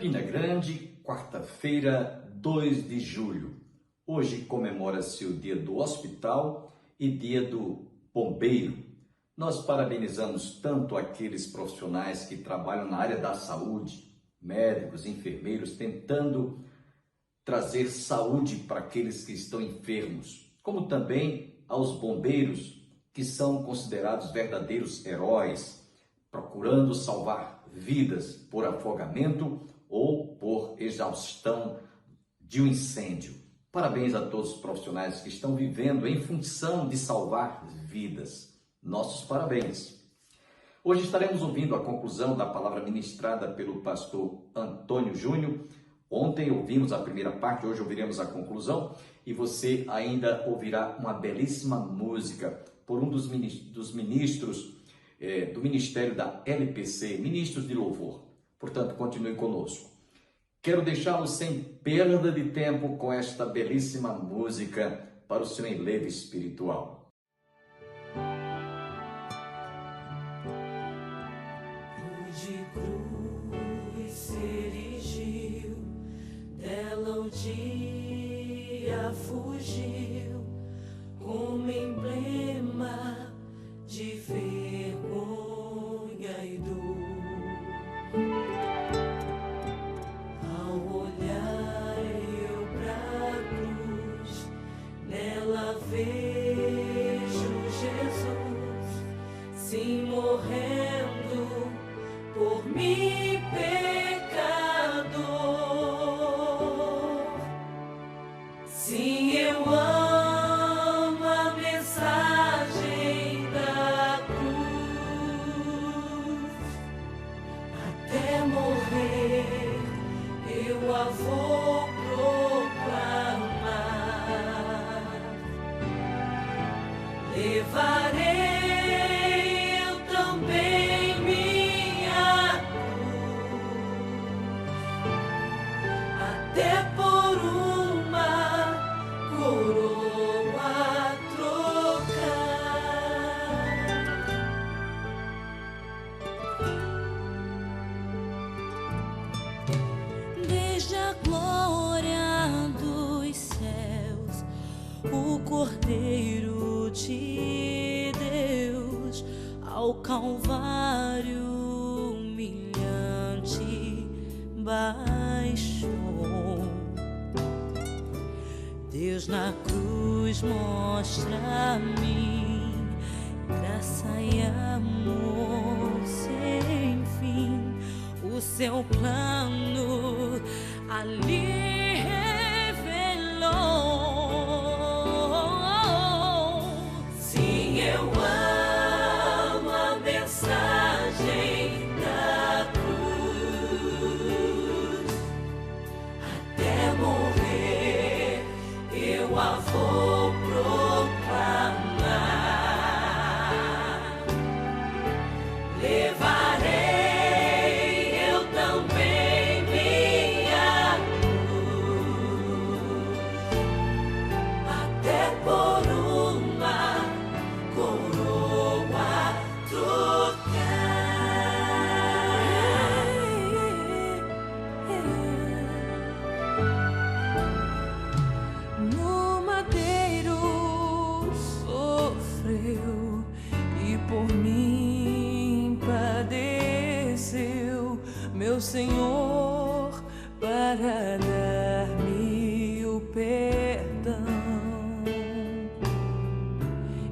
Campina Grande, quarta-feira, 2 de julho. Hoje comemora-se o dia do hospital e dia do bombeiro. Nós parabenizamos tanto aqueles profissionais que trabalham na área da saúde, médicos, enfermeiros, tentando trazer saúde para aqueles que estão enfermos, como também aos bombeiros, que são considerados verdadeiros heróis, procurando salvar vidas por afogamento ou por exaustão de um incêndio. Parabéns a todos os profissionais que estão vivendo em função de salvar vidas. Nossos parabéns. Hoje estaremos ouvindo a conclusão da palavra ministrada pelo pastor Antônio Júnior. Ontem ouvimos a primeira parte, hoje ouviremos a conclusão e você ainda ouvirá uma belíssima música por um dos ministros do Ministério da LPC, Ministros de Louvor. Portanto, continue conosco. Quero deixá-lo sem perda de tempo com esta belíssima música para o seu enlevo espiritual. De cruz se erigiu, dela o dia fugiu, como emblema de vergonha e dor. Ao olhar eu pra cruz, nela vejo Jesus, sim, morrendo por mim, pecador. Sim, eu amo a mensagem da cruz. Até morrer eu a vou proclamar. Levarei eu também minha até por uma coroa trocar. Desde a glória dos céus, o Cordeiro de Deus ao Calvário humilhante baixou. Deus na cruz mostra a mim graça e amor sem fim. O seu plano ali revelou. Sim, eu amo a mensagem da cruz. Até morrer eu a vou proclamar. Levarei eu também minha cruz, até por uma coroa trocar. No madeiro sofreu e por mim padeceu, meu Senhor, para dar-me o perdão.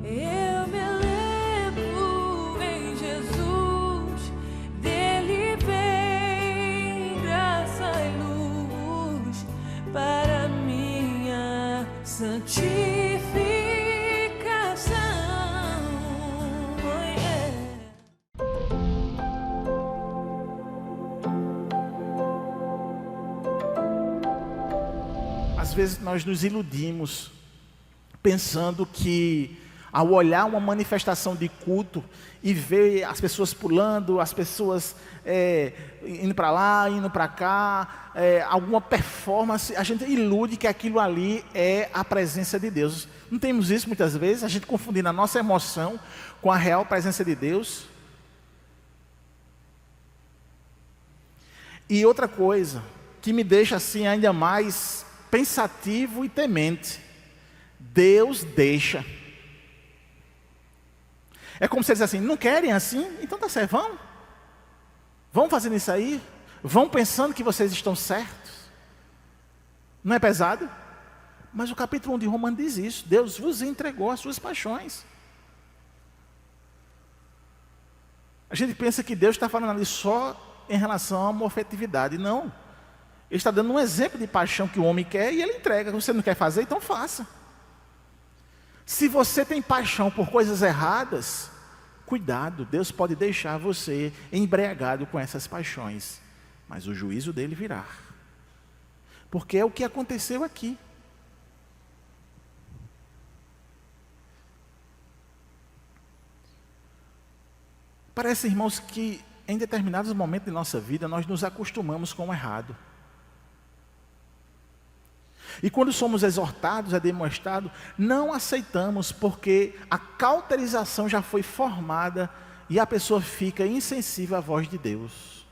Eu me elevo em Jesus, dele vem graça e luz para minha santificação. Às vezes nós nos iludimos pensando que ao olhar uma manifestação de culto e ver as pessoas pulando, as pessoas indo para lá, indo para cá, alguma performance, a gente ilude que aquilo ali é a presença de Deus. Não temos isso muitas vezes, a gente confundindo a nossa emoção com a real presença de Deus. E outra coisa que me deixa assim ainda mais pensativo e temente: Deus deixa. É como se eles assim, não querem assim? Então tá certo, vão fazendo isso aí, vão pensando que vocês estão certos. Não é pesado? Mas o capítulo 1 de Romanos diz isso: Deus vos entregou as suas paixões. A gente pensa que Deus está falando ali só em relação a uma afetividade. Não. Ele está dando um exemplo de paixão que o homem quer e ele entrega. Você não quer fazer, então faça. Se você tem paixão por coisas erradas, cuidado, Deus pode deixar você embriagado com essas paixões, mas o juízo dele virá. Porque é o que aconteceu aqui. Parece, irmãos, que em determinados momentos de nossa vida nós nos acostumamos com o errado. E quando somos exortados, é demonstrado, não aceitamos, porque a cauterização já foi formada e a pessoa fica insensível à voz de Deus.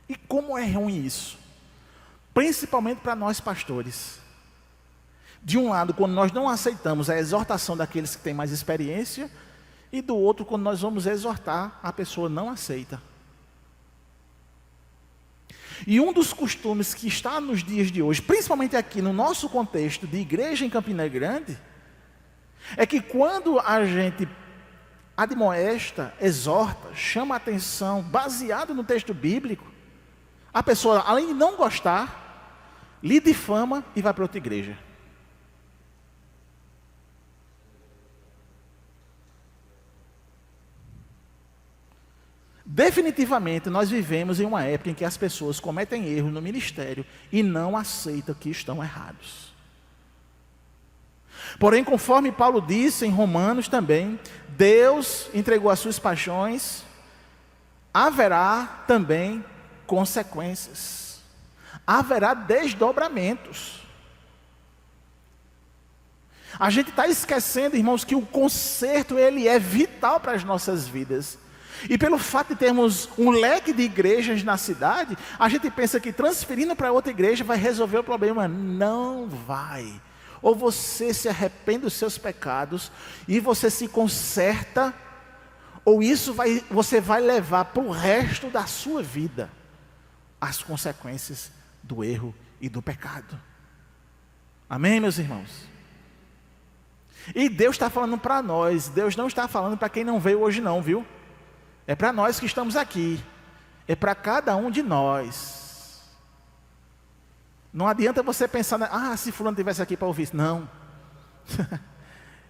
E como é ruim isso? Principalmente para nós pastores. De um lado, quando nós não aceitamos a exortação daqueles que têm mais experiência, e do outro, quando nós vamos exortar, a pessoa não aceita. E um dos costumes que está nos dias de hoje, principalmente aqui no nosso contexto de igreja em Campina Grande, é que quando a gente admoesta, exorta, chama a atenção, baseado no texto bíblico, a pessoa, além de não gostar, lhe difama e vai para outra igreja. Definitivamente, nós vivemos em uma época em que as pessoas cometem erros no ministério e não aceitam que estão errados. Porém, conforme Paulo disse em Romanos também, Deus entregou as suas paixões, haverá também consequências, haverá desdobramentos. A gente está esquecendo, irmãos, que o conserto ele é vital para as nossas vidas. E pelo fato de termos um leque de igrejas na cidade, a gente pensa que transferindo para outra igreja vai resolver o problema. Não vai. Ou você se arrepende dos seus pecados e você se conserta, ou você vai levar para o resto da sua vida as consequências do erro e do pecado. Amém, meus irmãos? E Deus está falando para nós, Deus não está falando para quem não veio hoje não, viu? É para nós que estamos aqui. É para cada um de nós. Não adianta você pensar, se fulano estivesse aqui para ouvir isso. Não.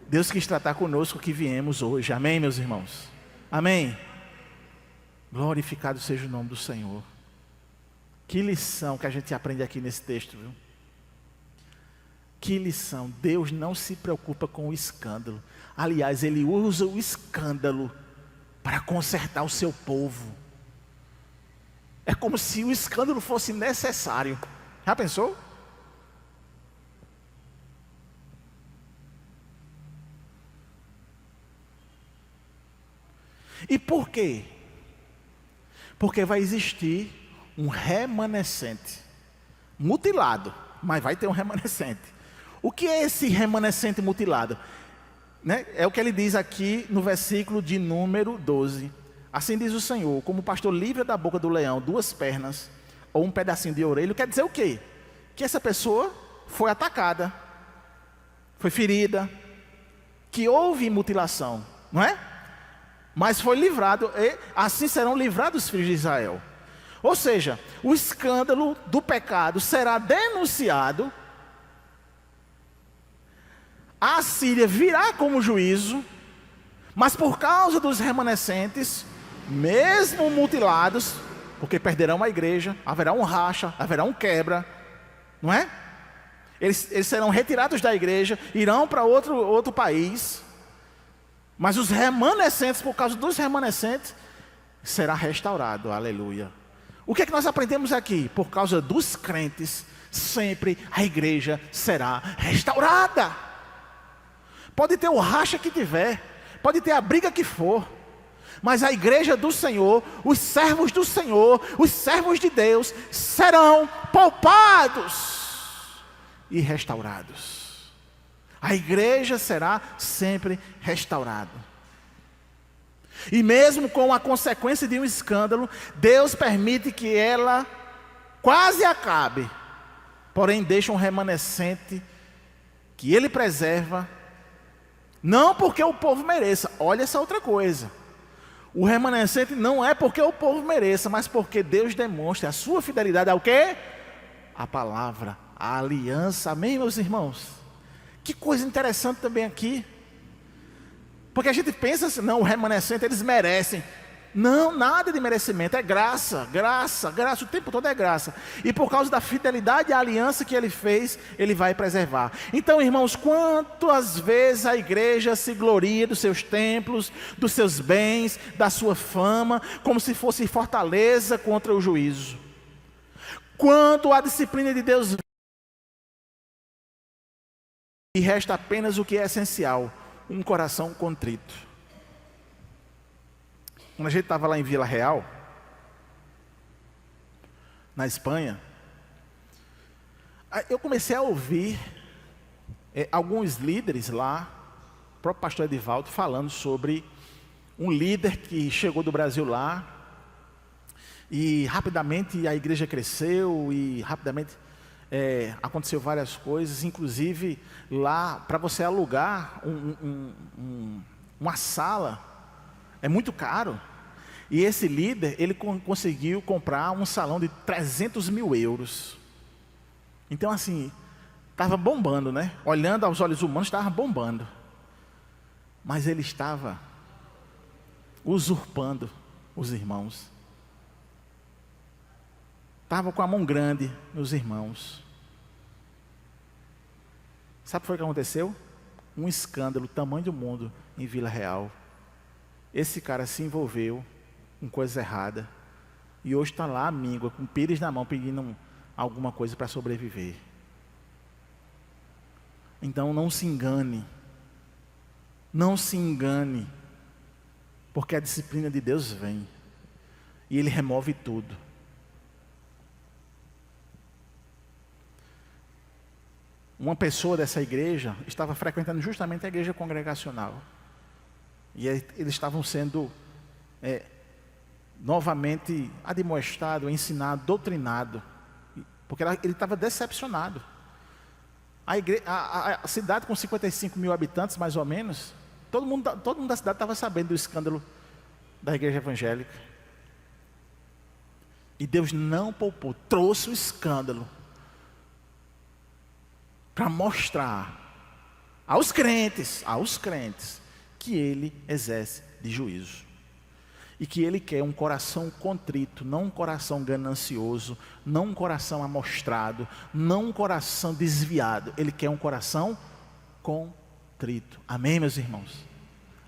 Deus quis tratar conosco que viemos hoje. Amém, meus irmãos? Amém? Glorificado seja o nome do Senhor. Que lição que a gente aprende aqui nesse texto, viu? Que lição. Deus não se preocupa com o escândalo. Aliás, Ele usa o escândalo para consertar o seu povo. É como se o escândalo fosse necessário. Já pensou? E por quê? Porque vai existir um remanescente, mutilado, mas vai ter um remanescente. O que é esse remanescente mutilado? É o que ele diz aqui no versículo de número 12. Assim diz o Senhor: como o pastor livra da boca do leão 2 pernas ou um pedacinho de orelha. Quer dizer o quê? Que essa pessoa foi atacada, foi ferida, que houve mutilação, não é? Mas foi livrado, e assim serão livrados os filhos de Israel. Ou seja, o escândalo do pecado será denunciado, a Síria virá como juízo, mas por causa dos remanescentes, mesmo mutilados, porque perderão a igreja, haverá um racha, haverá um quebra, não é? Eles serão retirados da igreja, irão para outro país, mas os remanescentes, por causa dos remanescentes, será restaurado, aleluia. O que é que nós aprendemos aqui? Por causa dos crentes, sempre a igreja será restaurada. Pode ter o racha que tiver, pode ter a briga que for, Mas a igreja do Senhor, os servos do Senhor, os servos de Deus, serão poupados e restaurados. A igreja será sempre restaurada. E mesmo com a consequência de um escândalo, Deus permite que ela quase acabe, porém deixa um remanescente que Ele preserva, não porque o povo mereça. Olha essa outra coisa. O remanescente não é porque o povo mereça, mas porque Deus demonstra a sua fidelidade ao quê? A palavra, a aliança. Amém, meus irmãos? Que coisa interessante também aqui. Porque a gente pensa assim, não, o remanescente eles merecem. Não, nada de merecimento, é graça, graça, graça, o tempo todo é graça. E por causa da fidelidade e a aliança que Ele fez, Ele vai preservar. Então, irmãos, quantas vezes a igreja se gloria dos seus templos, dos seus bens, da sua fama, como se fosse fortaleza contra o juízo. Quanto a disciplina de Deus, e resta apenas o que é essencial, um coração contrito. Quando a gente estava lá em Vila Real, na Espanha, eu comecei a ouvir alguns líderes lá, o próprio pastor Edivaldo, falando sobre um líder que chegou do Brasil lá, e rapidamente a igreja cresceu, e rapidamente aconteceu várias coisas, inclusive lá, para você alugar uma sala, é muito caro. E esse líder, ele conseguiu comprar um salão de 300 mil euros. Então assim, estava bombando, né? Olhando aos olhos humanos, estava bombando. Mas ele estava usurpando os irmãos. Estava com a mão grande nos irmãos. Sabe o que foi que aconteceu? Um escândalo, tamanho do mundo, em Vila Real. Esse cara se envolveu com coisa errada. E hoje está lá, míngua, com pires na mão, pedindo alguma coisa para sobreviver. Então não se engane. Não se engane. Porque a disciplina de Deus vem. E Ele remove tudo. Uma pessoa dessa igreja estava frequentando justamente a igreja congregacional. E eles estavam sendo novamente admoestado, ensinado, doutrinado. Porque ele estava decepcionado. A cidade com 55 mil habitantes, mais ou menos, todo mundo da cidade estava sabendo do escândalo da igreja evangélica. E Deus não poupou, trouxe o escândalo para mostrar aos crentes, que Ele exerce de juízo. E que Ele quer um coração contrito, não um coração ganancioso, não um coração amostrado, não um coração desviado. Ele quer um coração contrito. Amém, meus irmãos?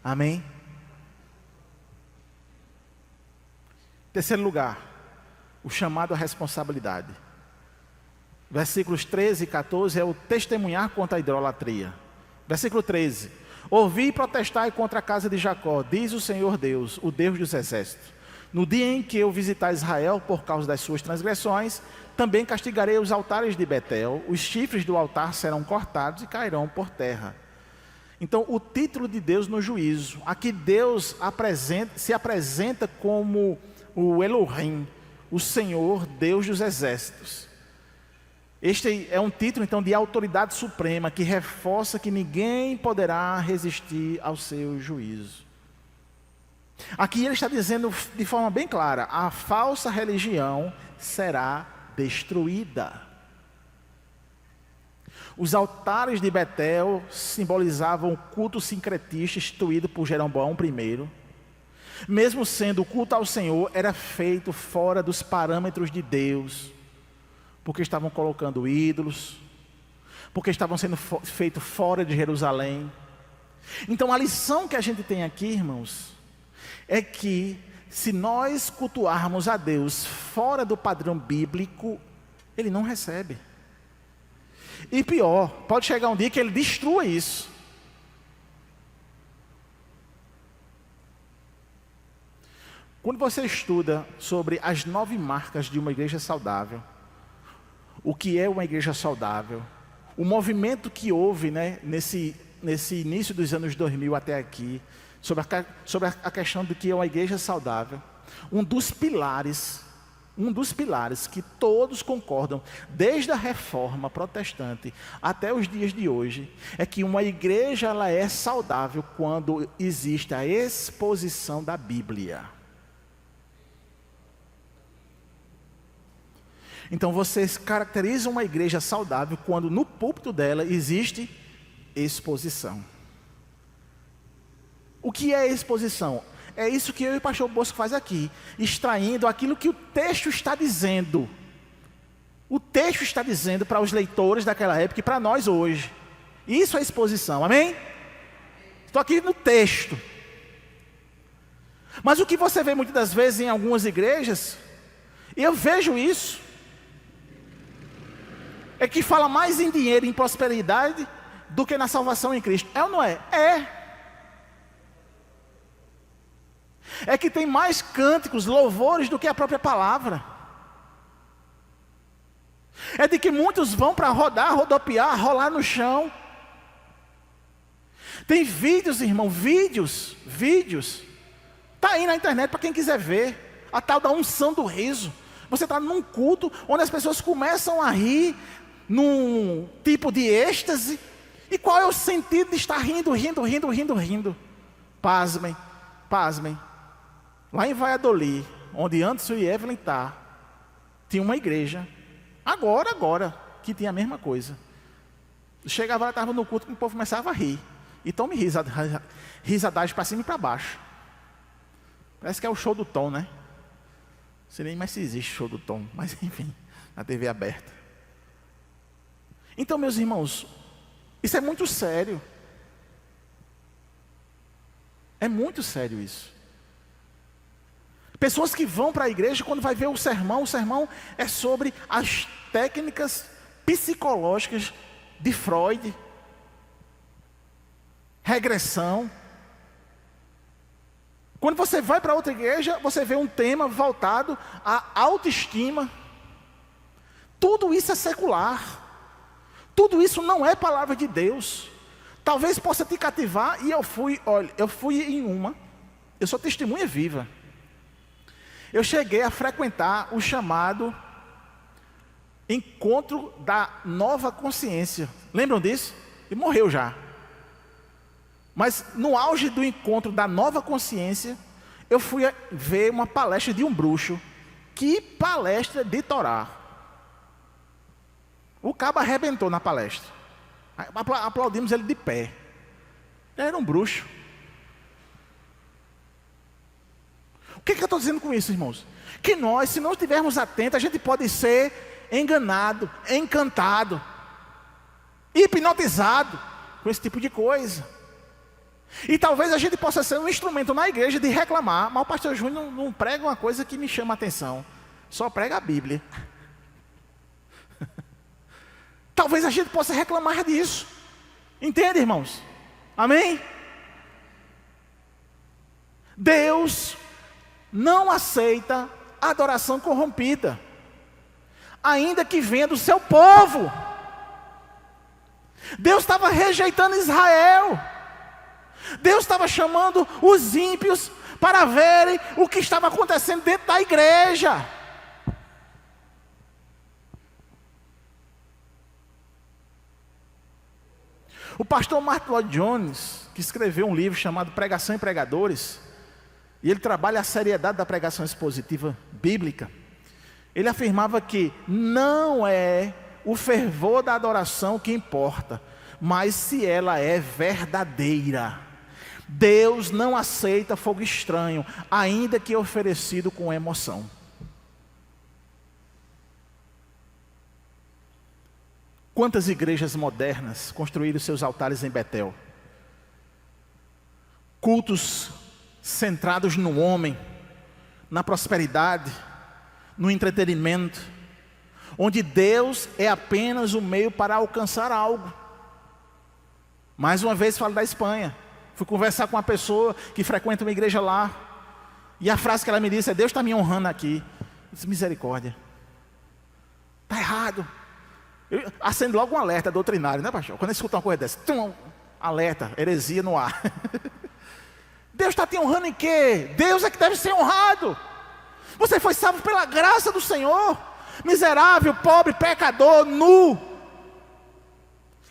Amém? Terceiro lugar, o chamado à responsabilidade. Versículos 13 e 14 é o testemunhar contra a idolatria. Versículo 13. Ouvi e protestai contra a casa de Jacó, diz o Senhor Deus, o Deus dos exércitos. No dia em que eu visitar Israel por causa das suas transgressões, também castigarei os altares de Betel, os chifres do altar serão cortados e cairão por terra. Então, o título de Deus no juízo, aqui Deus se apresenta como o Elohim, o Senhor, Deus dos exércitos. Este é um título, então, de autoridade suprema, que reforça que ninguém poderá resistir ao seu juízo. Aqui ele está dizendo de forma bem clara, a falsa religião será destruída. Os altares de Betel simbolizavam o culto sincretista instituído por Jeroboão I. Mesmo sendo o culto ao Senhor, era feito fora dos parâmetros de Deus, porque estavam colocando ídolos, porque estavam sendo feitos fora de Jerusalém. Então a lição que a gente tem aqui, irmãos, é que se nós cultuarmos a Deus fora do padrão bíblico, Ele não recebe. E pior, pode chegar um dia que Ele destrua isso. Quando você estuda sobre as 9 marcas de uma igreja saudável, o que é uma igreja saudável, o movimento que houve, né, nesse início dos anos 2000 até aqui, sobre a questão do que é uma igreja saudável, um dos pilares que todos concordam, desde a reforma protestante até os dias de hoje, é que uma igreja ela é saudável quando existe a exposição da Bíblia. Então você caracteriza uma igreja saudável quando no púlpito dela existe exposição. O que é exposição? É isso que eu e o pastor Bosco faz aqui, extraindo aquilo que o texto está dizendo. O texto está dizendo para os leitores daquela época e para nós hoje. Isso é exposição, amém? Estou aqui no texto. Mas o que você vê muitas das vezes em algumas igrejas, eu vejo isso, é que fala mais em dinheiro e em prosperidade do que na salvação em Cristo. É ou não é? É que tem mais cânticos, louvores do que a própria palavra. É de que muitos vão para rodar, rodopiar, rolar no chão. Tem vídeos, irmão, vídeos. Está aí na internet para quem quiser ver. A tal da unção do riso. Você está num culto onde as pessoas começam a rir, num tipo de êxtase. E qual é o sentido de estar rindo? Pasmem. Lá em Valladolid, onde Anderson e Evelyn está, tinha uma igreja. Agora, que tinha a mesma coisa. Chegava lá, estava no culto, e o povo começava a rir. E tome risadagem para cima e para baixo. Parece que é o show do Tom, né? Não sei nem mais se existe show do Tom, mas enfim, na TV aberta. Então, meus irmãos, isso é muito sério. É muito sério isso. Pessoas que vão para a igreja, quando vai ver o sermão é sobre as técnicas psicológicas de Freud, regressão. Quando você vai para outra igreja, você vê um tema voltado à autoestima. Tudo isso é secular. Tudo isso não é palavra de Deus. Talvez possa te cativar, e eu fui em uma, eu sou testemunha viva. Eu cheguei a frequentar o chamado Encontro da Nova Consciência. Lembram disso? E morreu já. Mas no auge do Encontro da Nova Consciência, eu fui ver uma palestra de um bruxo. Que palestra de Torá! O cabo arrebentou na palestra. Aplaudimos ele de pé. Ele era um bruxo. O que eu estou dizendo com isso, irmãos? Que nós, se não estivermos atentos, a gente pode ser enganado, encantado, hipnotizado com esse tipo de coisa. E talvez a gente possa ser um instrumento na igreja de reclamar, mas o pastor Júnior não prega uma coisa que me chama a atenção, só prega a Bíblia. Talvez a gente possa reclamar disso. Entende, irmãos? Amém? Deus não aceita adoração corrompida, ainda que venha do seu povo. Deus estava rejeitando Israel. Deus estava chamando os ímpios para verem o que estava acontecendo dentro da igreja. O pastor Martin Lloyd Jones, que escreveu um livro chamado Pregação e Pregadores, e ele trabalha a seriedade da pregação expositiva bíblica, ele afirmava que não é o fervor da adoração que importa, mas se ela é verdadeira. Deus não aceita fogo estranho, ainda que oferecido com emoção. Quantas igrejas modernas construíram seus altares em Betel? Cultos centrados no homem, na prosperidade, no entretenimento, onde Deus é apenas o meio para alcançar algo. Mais uma vez falo da Espanha. Fui conversar com uma pessoa que frequenta uma igreja lá. E a frase que ela me disse é: Deus está me honrando aqui. Eu disse: misericórdia. Está errado. Eu acendo logo um alerta doutrinário, né, pastor? Quando eu escuto uma coisa dessa, alerta, heresia no ar. Deus está te honrando em quê? Deus é que deve ser honrado. Você foi salvo pela graça do Senhor. Miserável, pobre, pecador, nu,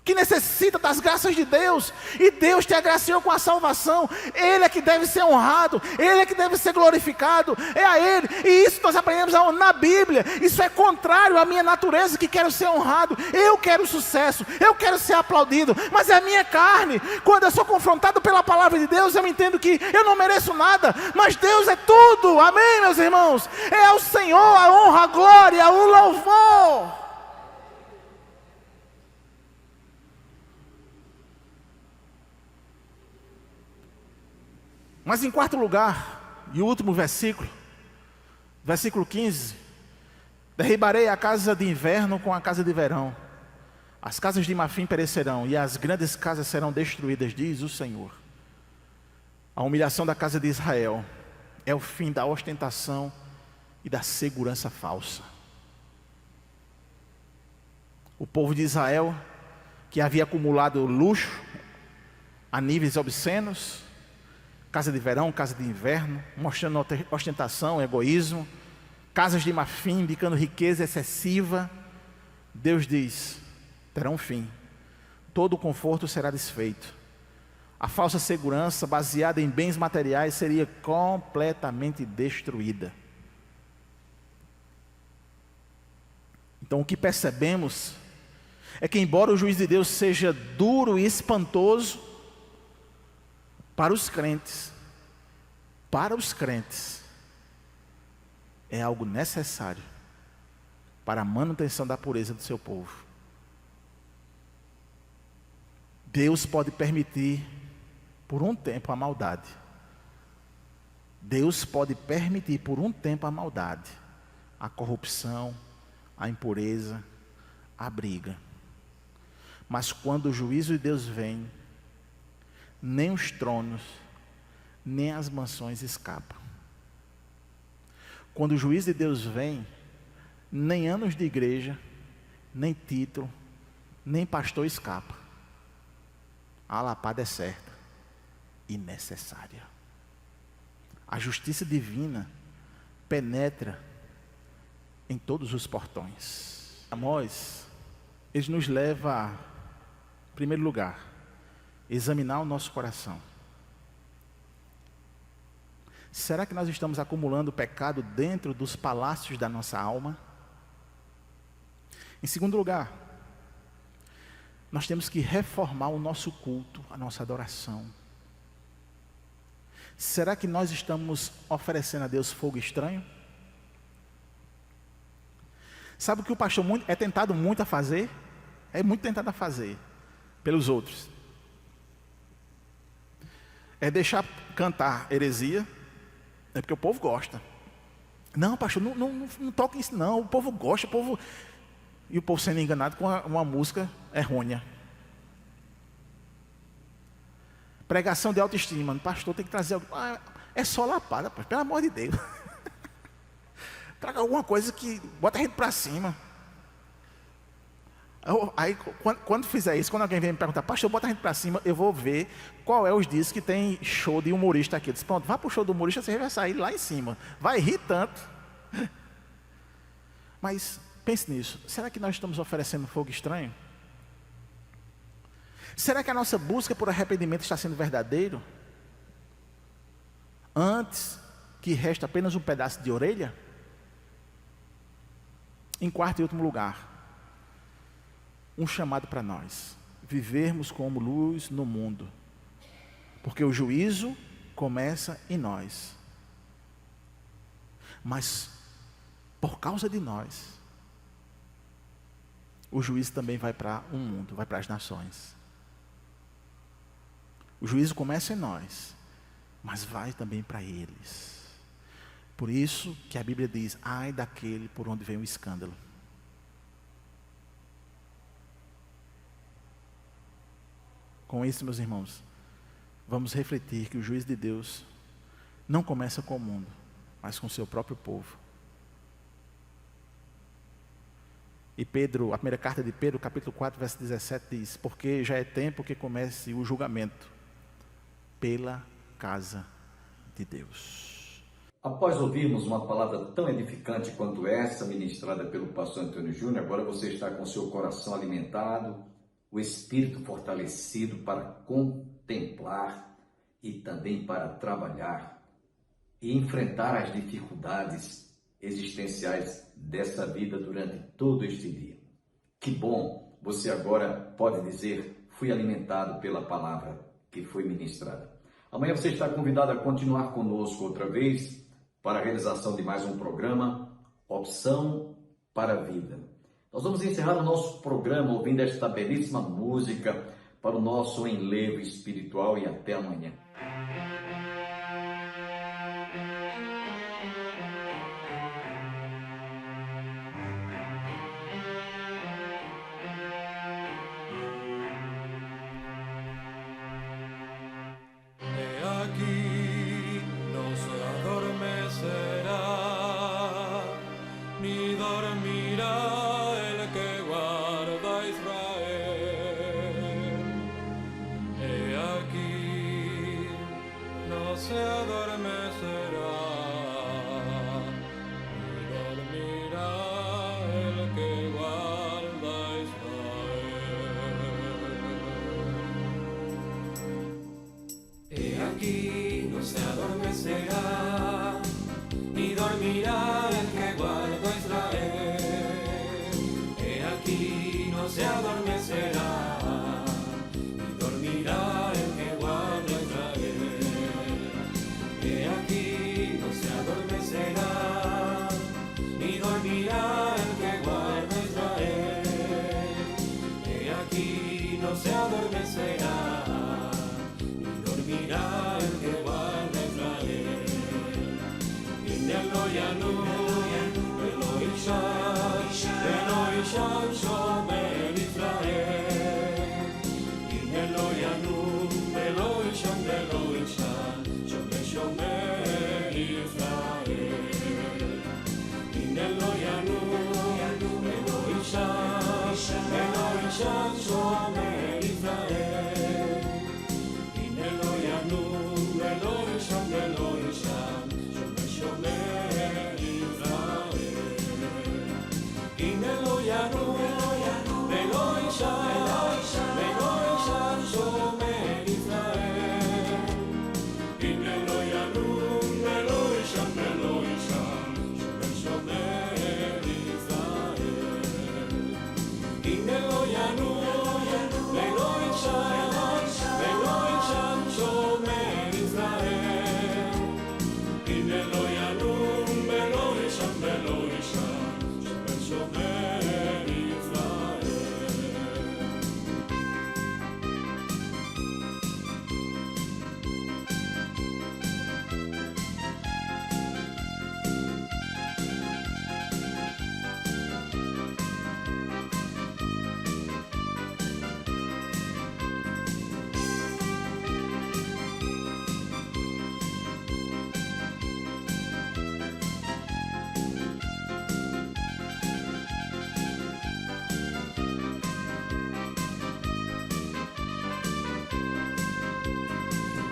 que necessita das graças de Deus, e Deus te agraciou com a salvação. Ele é que deve ser honrado, Ele é que deve ser glorificado, é a Ele. E isso nós aprendemos na Bíblia. Isso é contrário à minha natureza, que quero ser honrado. Eu quero sucesso, eu quero ser aplaudido, mas é a minha carne. Quando eu sou confrontado pela palavra de Deus, eu entendo que eu não mereço nada, mas Deus é tudo. Amém, meus irmãos? É ao Senhor a honra, a glória, o louvor. Mas em quarto lugar, e o último versículo, versículo 15: derribarei a casa de inverno com a casa de verão, as casas de marfim perecerão, e as grandes casas serão destruídas, diz o Senhor. A humilhação da casa de Israel é o fim da ostentação e da segurança falsa. O povo de Israel, que havia acumulado luxo a níveis obscenos, casa de verão, casa de inverno, mostrando ostentação, egoísmo, casas de marfim, indicando riqueza excessiva. Deus diz: terá um fim, todo o conforto será desfeito. A falsa segurança baseada em bens materiais seria completamente destruída. Então o que percebemos é que, embora o juízo de Deus seja duro e espantoso, para os crentes, é algo necessário para a manutenção da pureza do seu povo. Deus pode permitir por um tempo a maldade. Deus pode permitir por um tempo a maldade, a corrupção, a impureza, a briga. Mas quando o juízo de Deus vem, nem os tronos, nem as mansões escapam. Quando o juízo de Deus vem, nem anos de igreja, nem título, nem pastor escapa. A lapada é certa e necessária. A justiça divina penetra em todos os portões. Amós, ele nos leva, em primeiro lugar, examinar o nosso coração. Será que nós estamos acumulando pecado dentro dos palácios da nossa alma? Em segundo lugar, nós temos que reformar o nosso culto, a nossa adoração. Será que nós estamos oferecendo a Deus fogo estranho? Sabe o que o pastor é tentado muito a fazer? É muito tentado a fazer pelos outros. É deixar cantar heresia, é porque o povo gosta. Não, pastor, não toque isso não, o povo gosta, e o povo sendo enganado com uma música errônea. Pregação de autoestima, o pastor tem que trazer algo. É só lapada, pelo amor de Deus. Traga alguma coisa que bota a gente para cima. Aí, quando fizer isso, quando alguém vem me perguntar: pastor, bota a gente para cima, eu vou ver qual é os dias que tem show de humorista aqui. Eu disse: pronto, vá para o show do humorista, você vai sair lá em cima, vai rir tanto. Mas pense nisso, será que nós estamos oferecendo fogo estranho? Será que a nossa busca por arrependimento está sendo verdadeiro? Antes que reste apenas um pedaço de orelha? Em quarto e último lugar, um chamado para nós: vivermos como luz no mundo, porque o juízo começa em nós, mas por causa de nós, o juízo também vai para o mundo, vai para as nações. O juízo começa em nós, mas vai também para eles. Por isso que a Bíblia diz: ai daquele por onde vem o escândalo. Com isso, meus irmãos, vamos refletir que o juízo de Deus não começa com o mundo, mas com o seu próprio povo. E Pedro, a primeira carta de Pedro, capítulo 4, verso 17 diz: porque já é tempo que comece o julgamento pela casa de Deus. Após ouvirmos uma palavra tão edificante quanto essa, ministrada pelo pastor Antônio Júnior, agora você está com seu coração alimentado, o espírito fortalecido para contemplar e também para trabalhar e enfrentar as dificuldades existenciais dessa vida durante todo este dia. Que bom, você agora pode dizer: fui alimentado pela palavra que foi ministrada. Amanhã você está convidado a continuar conosco outra vez para a realização de mais um programa, Opção para a Vida. Nós vamos encerrar o nosso programa ouvindo esta belíssima música para o nosso enlevo espiritual e até amanhã. Aquí no se adormecerá, ni dormirá el que guarda a Israel. He aquí no se adormecerá, ni dormirá el que guarda a Israel. He aquí no se adormecerá, ni dormirá el que guarda a Israel. He aquí no se adormecerá, ni dormirá el que guarda a Israel. He aquí no se adormecerá, ni dormirá el que guarda a Israel. He aquí no se adormecerá, dormirá el que guarda Israel. Inelo yanu, Elo Ishan, Shomer Israel. Inelo yanu, Elo Ishan, Shomer Israel. Inelo yanu, Elo Ishan, Shomer Israel. Inelo yanu, Elo Ishan, Shomer Israel. Inelo yanu, Elo Ishan, Shomer Israel. Inelo yanu, Elo Ishan, Shomer Israel. Inelo yanu, Elo Ishan, Shomer Israel. Inelo yanu, Elo Ishan, Shomer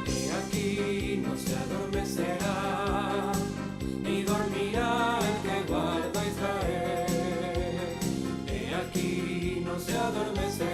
He aquí no se adormecerá, ni dormirá el que guarda a Israel. He aquí no se adormecerá,